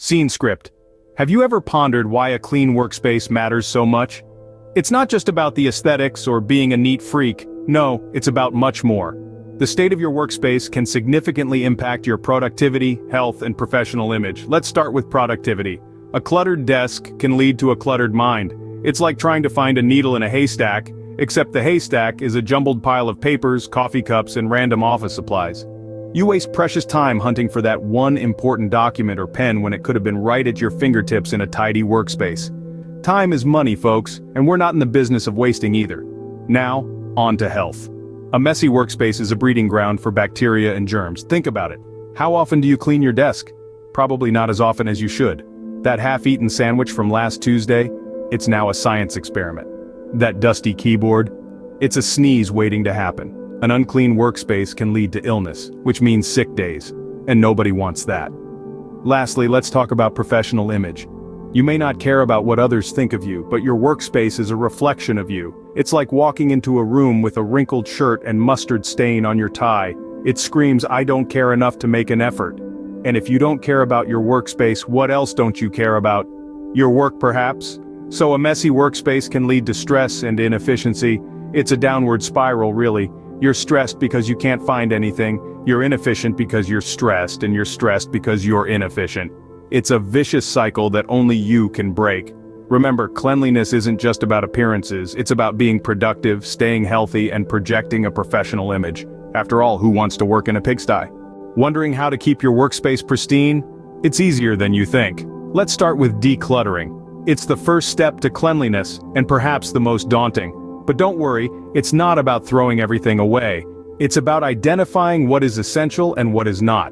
Scene script. Have you ever pondered why a clean workspace matters so much? It's not just about the aesthetics or being a neat freak. No, it's about much more. The state of your workspace can significantly impact your productivity, health, and professional image. Let's start with productivity. A cluttered desk can lead to a cluttered mind. It's like trying to find a needle in a haystack, except the haystack is a jumbled pile of papers, coffee cups, and random office supplies. You waste precious time hunting for that one important document or pen when it could have been right at your fingertips in a tidy workspace. Time is money, folks, and we're not in the business of wasting either. Now, on to health. A messy workspace is a breeding ground for bacteria and germs. Think about it. How often do you clean your desk? Probably not as often as you should. That half-eaten sandwich from last Tuesday? It's now a science experiment. That dusty keyboard? It's a sneeze waiting to happen. An unclean workspace can lead to illness, which means sick days, and nobody wants that. Lastly, let's talk about professional image. You may not care about what others think of you, but your workspace is a reflection of you. It's like walking into a room with a wrinkled shirt and mustard stain on your tie. It screams, "I don't care enough to make an effort." And if you don't care about your workspace, what else don't you care about? Your work, perhaps? So a messy workspace can lead to stress and inefficiency. It's a downward spiral, really. You're stressed because you can't find anything, you're inefficient because you're stressed, and you're stressed because you're inefficient. It's a vicious cycle that only you can break. Remember, cleanliness isn't just about appearances, it's about being productive, staying healthy, and projecting a professional image. After all, who wants to work in a pigsty? Wondering how to keep your workspace pristine? It's easier than you think. Let's start with decluttering. It's the first step to cleanliness, and perhaps the most daunting. But don't worry, it's not about throwing everything away. It's about identifying what is essential and what is not.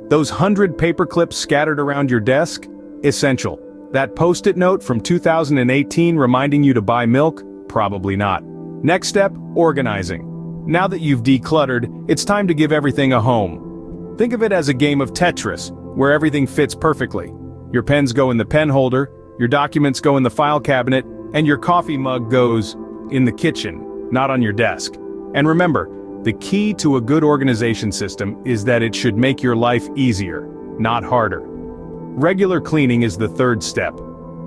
Those 100 paper clips scattered around your desk? Essential. That post-it note from 2018 reminding you to buy milk? Probably not. Next step, organizing. Now that you've decluttered, it's time to give everything a home. Think of it as a game of Tetris, where everything fits perfectly. Your pens go in the pen holder, your documents go in the file cabinet, and your coffee mug goes in the kitchen, not on your desk. And remember, the key to a good organization system is that it should make your life easier, not harder. Regular cleaning is the third step.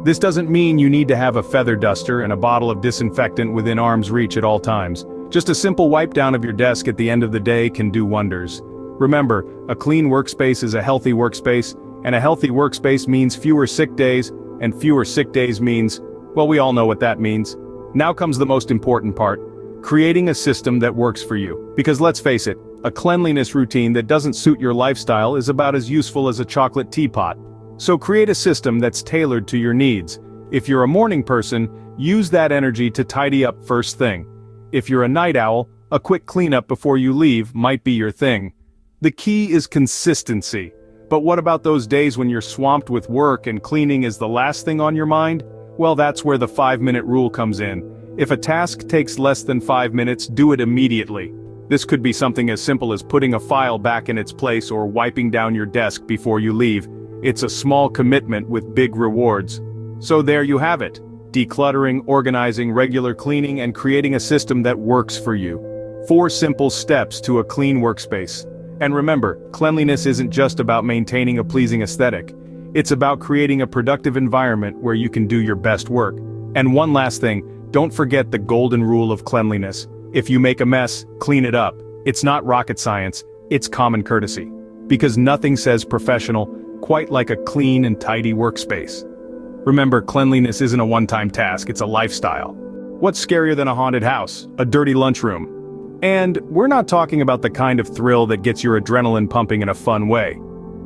This doesn't mean you need to have a feather duster and a bottle of disinfectant within arm's reach at all times. Just a simple wipe down of your desk at the end of the day can do wonders. Remember, a clean workspace is a healthy workspace, and a healthy workspace means fewer sick days, and fewer sick days means, well, we all know what that means. Now comes the most important part, creating a system that works for you. Because let's face it, a cleanliness routine that doesn't suit your lifestyle is about as useful as a chocolate teapot. So create a system that's tailored to your needs. If you're a morning person, use that energy to tidy up first thing. If you're a night owl, a quick cleanup before you leave might be your thing. The key is consistency. But what about those days when you're swamped with work and cleaning is the last thing on your mind? Well, that's where the 5-minute rule comes in. If a task takes less than 5 minutes, do it immediately. This could be something as simple as putting a file back in its place or wiping down your desk before you leave. It's a small commitment with big rewards. So there you have it. Decluttering, organizing, regular cleaning, and creating a system that works for you. 4 simple steps to a clean workspace. And remember, cleanliness isn't just about maintaining a pleasing aesthetic. It's about creating a productive environment where you can do your best work. And one last thing, don't forget the golden rule of cleanliness. If you make a mess, clean it up. It's not rocket science, it's common courtesy. Because nothing says professional quite like a clean and tidy workspace. Remember, cleanliness isn't a one-time task, it's a lifestyle. What's scarier than a haunted house? A dirty lunchroom. And we're not talking about the kind of thrill that gets your adrenaline pumping in a fun way.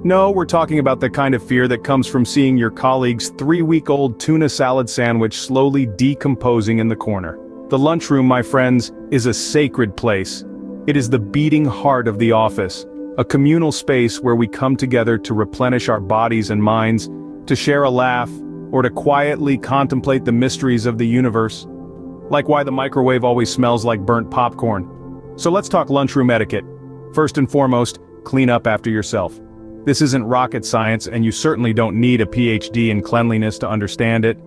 No, we're talking about the kind of fear that comes from seeing your colleague's 3-week-old tuna salad sandwich slowly decomposing in the corner. The lunchroom, my friends, is a sacred place. It is the beating heart of the office, a communal space where we come together to replenish our bodies and minds, to share a laugh, or to quietly contemplate the mysteries of the universe. Like why the microwave always smells like burnt popcorn. So let's talk lunchroom etiquette. First and foremost, clean up after yourself. This isn't rocket science, and you certainly don't need a PhD in cleanliness to understand it.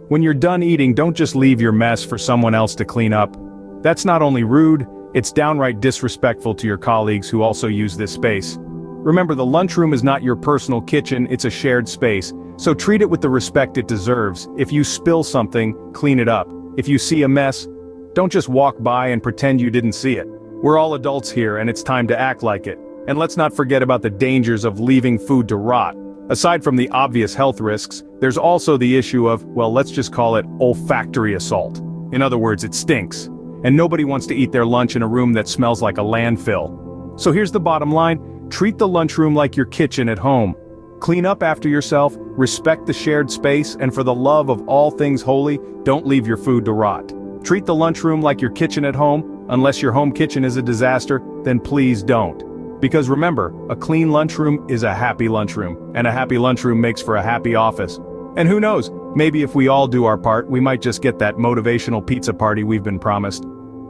When you're done eating, don't just leave your mess for someone else to clean up. That's not only rude, it's downright disrespectful to your colleagues who also use this space. Remember, the lunchroom is not your personal kitchen, it's a shared space, so treat it with the respect it deserves. If you spill something, clean it up. If you see a mess, don't just walk by and pretend you didn't see it. We're all adults here and it's time to act like it. And let's not forget about the dangers of leaving food to rot. Aside from the obvious health risks, there's also the issue of, well, let's just call it olfactory assault. In other words, it stinks. And nobody wants to eat their lunch in a room that smells like a landfill. So here's the bottom line, treat the lunchroom like your kitchen at home. Clean up after yourself, respect the shared space, and for the love of all things holy, don't leave your food to rot. Treat the lunchroom like your kitchen at home. Unless your home kitchen is a disaster, then please don't. Because remember, a clean lunchroom is a happy lunchroom, and a happy lunchroom makes for a happy office. And who knows, maybe if we all do our part, we might just get that motivational pizza party we've been promised.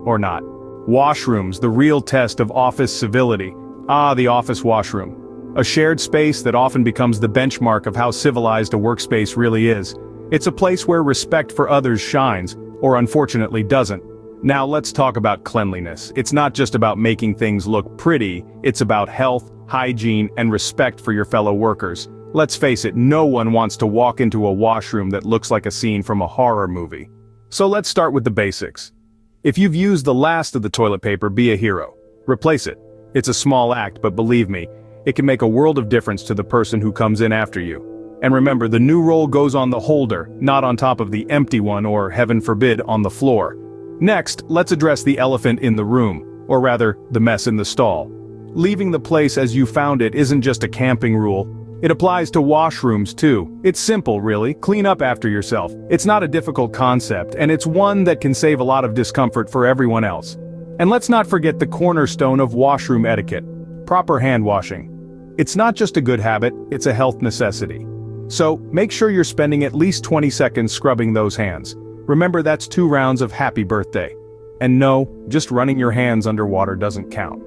Or not. Washrooms, the real test of office civility. Ah, the office washroom. A shared space that often becomes the benchmark of how civilized a workspace really is. It's a place where respect for others shines, or unfortunately doesn't. Now let's talk about cleanliness. It's not just about making things look pretty, it's about health, hygiene, and respect for your fellow workers. Let's face it, no one wants to walk into a washroom that looks like a scene from a horror movie. So let's start with the basics. If you've used the last of the toilet paper, be a hero. Replace it. It's a small act, but believe me, it can make a world of difference to the person who comes in after you. And remember, the new roll goes on the holder, not on top of the empty one or, heaven forbid, on the floor. Next, let's address the elephant in the room, or rather, the mess in the stall. Leaving the place as you found it isn't just a camping rule. It applies to washrooms too. It's simple, really. Clean up after yourself. It's not a difficult concept, and it's one that can save a lot of discomfort for everyone else. And let's not forget the cornerstone of washroom etiquette: proper hand washing. It's not just a good habit, it's a health necessity. So, make sure you're spending at least 20 seconds scrubbing those hands. Remember, that's 2 rounds of happy birthday. And no, just running your hands underwater doesn't count.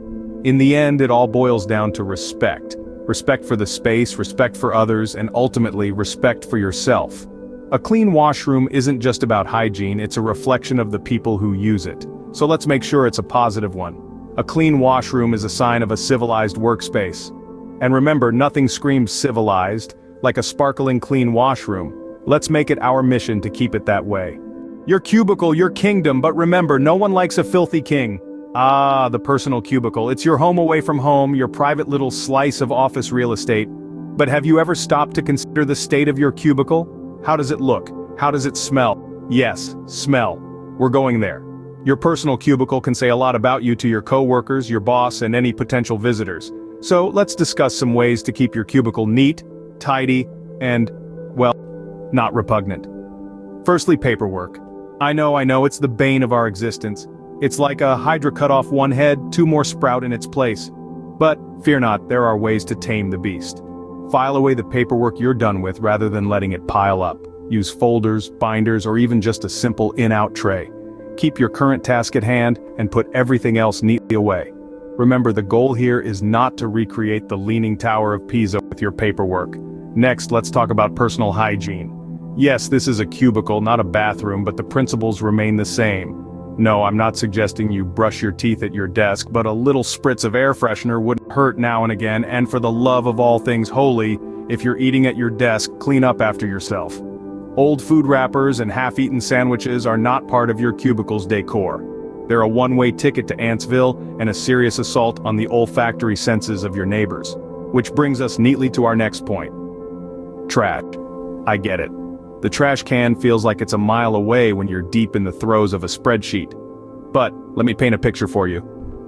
In the end, it all boils down to respect. Respect for the space, respect for others, and ultimately, respect for yourself. A clean washroom isn't just about hygiene, it's a reflection of the people who use it. So let's make sure it's a positive one. A clean washroom is a sign of a civilized workspace. And remember, nothing screams civilized like a sparkling clean washroom. Let's make it our mission to keep it that way. Your cubicle, your kingdom, but remember, no one likes a filthy king. Ah, the personal cubicle. It's your home away from home, your private little slice of office real estate. But have you ever stopped to consider the state of your cubicle? How does it look? How does it smell? Yes, smell. We're going there. Your personal cubicle can say a lot about you to your coworkers, your boss, and any potential visitors. So let's discuss some ways to keep your cubicle neat, tidy, and, well, not repugnant. Firstly, paperwork. I know, it's the bane of our existence. It's like a hydra cut off one head, 2 more sprout in its place. But, fear not, there are ways to tame the beast. File away the paperwork you're done with rather than letting it pile up. Use folders, binders, or even just a simple in-out tray. Keep your current task at hand and put everything else neatly away. Remember, the goal here is not to recreate the Leaning Tower of Pisa with your paperwork. Next, let's talk about personal hygiene. Yes, this is a cubicle, not a bathroom, but the principles remain the same. No, I'm not suggesting you brush your teeth at your desk, but a little spritz of air freshener wouldn't hurt now and again, and for the love of all things holy, if you're eating at your desk, clean up after yourself. Old food wrappers and half-eaten sandwiches are not part of your cubicle's decor. They're a one-way ticket to Antsville and a serious assault on the olfactory senses of your neighbors. Which brings us neatly to our next point. Trash. I get it. The trash can feels like it's a mile away when you're deep in the throes of a spreadsheet. But, let me paint a picture for you.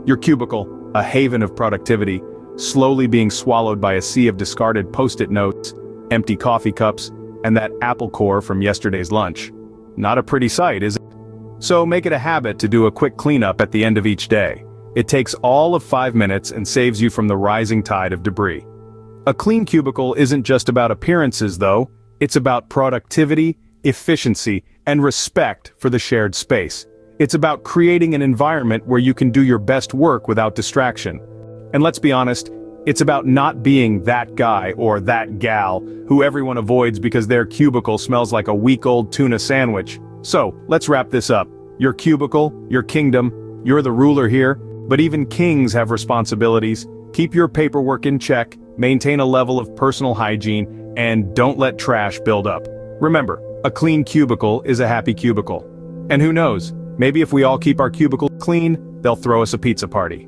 Your cubicle, a haven of productivity, slowly being swallowed by a sea of discarded post-it notes, empty coffee cups, and that apple core from yesterday's lunch. Not a pretty sight, is it? So make it a habit to do a quick cleanup at the end of each day. It takes all of 5 minutes and saves you from the rising tide of debris. A clean cubicle isn't just about appearances, though. It's about productivity, efficiency, and respect for the shared space. It's about creating an environment where you can do your best work without distraction. And let's be honest, it's about not being that guy or that gal who everyone avoids because their cubicle smells like a week-old tuna sandwich. So, let's wrap this up. Your cubicle, your kingdom, you're the ruler here, but even kings have responsibilities. Keep your paperwork in check, maintain a level of personal hygiene, and don't let trash build up. Remember, a clean cubicle is a happy cubicle. And who knows, maybe if we all keep our cubicle clean, they'll throw us a pizza party.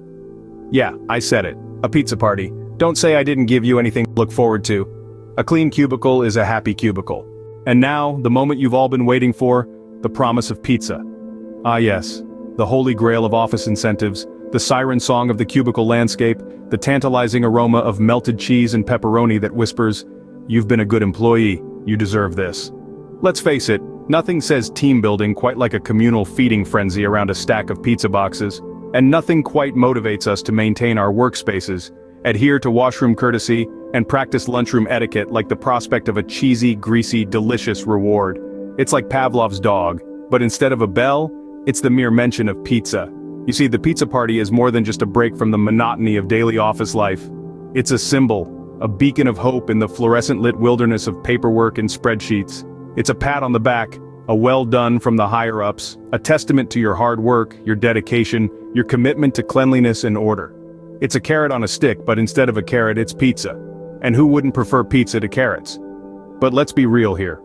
Yeah, I said it, a pizza party. Don't say I didn't give you anything to look forward to. A clean cubicle is a happy cubicle. And now, the moment you've all been waiting for, the promise of pizza. Ah yes, the holy grail of office incentives, the siren song of the cubicle landscape, the tantalizing aroma of melted cheese and pepperoni that whispers, "You've been a good employee, you deserve this." Let's face it, nothing says team building quite like a communal feeding frenzy around a stack of pizza boxes, and nothing quite motivates us to maintain our workspaces, adhere to washroom courtesy, and practice lunchroom etiquette like the prospect of a cheesy, greasy, delicious reward. It's like Pavlov's dog, but instead of a bell, it's the mere mention of pizza. You see, the pizza party is more than just a break from the monotony of daily office life. It's a symbol, a beacon of hope in the fluorescent-lit wilderness of paperwork and spreadsheets. It's a pat on the back, a well done from the higher-ups, a testament to your hard work, your dedication, your commitment to cleanliness and order. It's a carrot on a stick, but instead of a carrot, it's pizza. And who wouldn't prefer pizza to carrots? But let's be real here.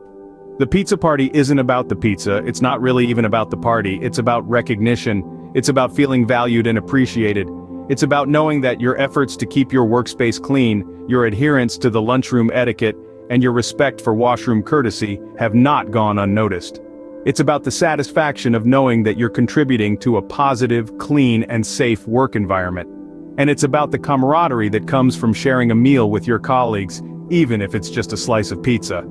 The pizza party isn't about the pizza, it's not really even about the party, it's about recognition, it's about feeling valued and appreciated. It's about knowing that your efforts to keep your workspace clean, your adherence to the lunchroom etiquette, and your respect for washroom courtesy have not gone unnoticed. It's about the satisfaction of knowing that you're contributing to a positive, clean, and safe work environment. And it's about the camaraderie that comes from sharing a meal with your colleagues, even if it's just a slice of pizza.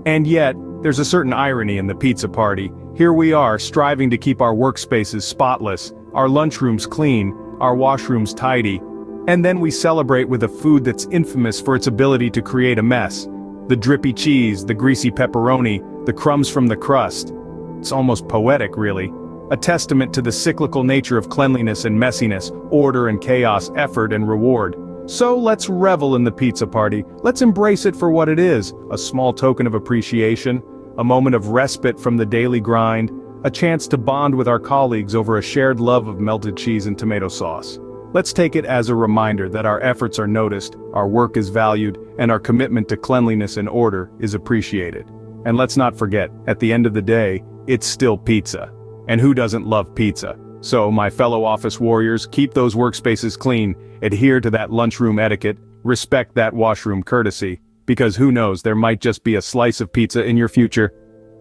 And yet, there's a certain irony in the pizza party. Here we are, striving to keep our workspaces spotless, our lunchrooms clean, our washrooms tidy. And then we celebrate with a food that's infamous for its ability to create a mess. The drippy cheese, the greasy pepperoni, the crumbs from the crust. It's almost poetic, really. A testament to the cyclical nature of cleanliness and messiness, order and chaos, effort and reward. So let's revel in the pizza party. Let's embrace it for what it is, a small token of appreciation, a moment of respite from the daily grind, a chance to bond with our colleagues over a shared love of melted cheese and tomato sauce. Let's take it as a reminder that our efforts are noticed, our work is valued, and our commitment to cleanliness and order is appreciated. And let's not forget, at the end of the day, it's still pizza. And who doesn't love pizza? So, my fellow office warriors, keep those workspaces clean, adhere to that lunchroom etiquette, respect that washroom courtesy, because who knows, there might just be a slice of pizza in your future.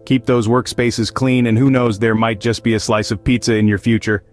Keep those workspaces clean, and who knows, there might just be a slice of pizza in your future.